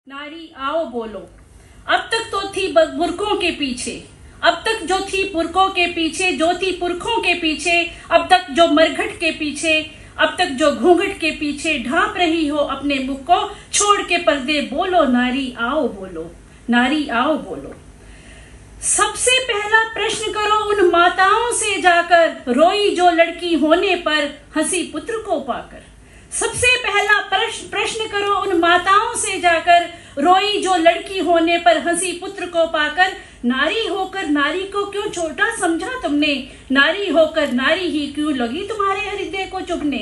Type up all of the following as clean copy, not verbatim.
नारी आओ बोलो। अब तक तो थी बुरकों के पीछे, अब तक जो थी पुरखों के पीछे, जो थी पुरखों के पीछे, अब तक जो मरघट के पीछे, अब तक जो घूंघट के पीछे ढांप रही हो अपने मुख को, छोड़ के पर्दे बोलो नारी आओ बोलो, नारी आओ बोलो। सबसे पहला प्रश्न करो उन माताओं से जाकर, रोई जो लड़की होने पर हंसी पुत्र को पाकर। सबसे पहला प्रश्न करो उन माताओं से जाकर, रोई जो लड़की होने पर हंसी पुत्र को पाकर। नारी होकर नारी को क्यों छोटा समझा तुमने, नारी होकर नारी ही क्यों लगी तुम्हारे हृदय को चुभने।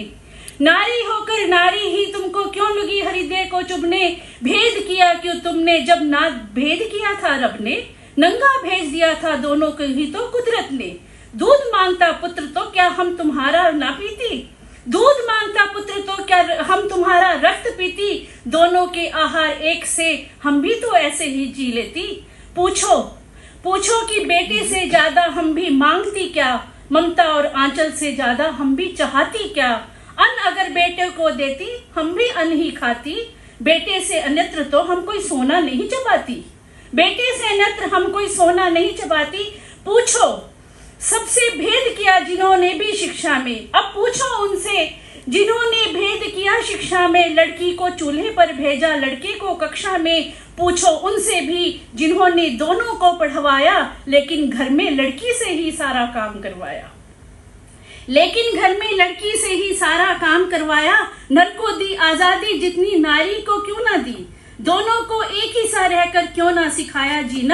नारी होकर नारी ही तुमको क्यों लगी हृदय को चुभने। भेद किया क्यों तुमने जब ना भेद किया था रब ने, नंगा भेज दिया था दोनों को ही तो कुदरत ने। दूध मांगता पुत्र तो क्या हम तुम्हारा ना पीती, दूध मांगता पुत्र तो क्या हम तुम्हारा रक्त पीती। दोनों के आहार एक से हम भी तो ऐसे ही जी लेती। पूछो पूछो कि बेटे से ज्यादा हम भी मांगती क्या, ममता और आंचल से ज्यादा हम भी चाहती क्या। अन्न अगर बेटे को देती हम भी अन्न ही खाती, बेटे से अन्यत्र तो हम कोई सोना नहीं चबाती, बेटे से अन्यत्र हम कोई सोना नहीं चबाती। पूछो सबसे भेद किया जिन्होंने भी शिक्षा में, अब पूछो उनसे जिन्होंने भेद किया शिक्षा में। लड़की को चूल्हे पर भेजा लड़के को कक्षा में, पूछो उनसे भी जिन्होंने दोनों को पढ़वाया, लेकिन घर में लड़की से ही सारा काम करवाया, लेकिन घर में लड़की से ही सारा काम करवाया। नर को दी आजादी जितनी नारी को क्यों ना दी, दोनों को एक ही सा रहकर क्यों ना सिखाया जीना।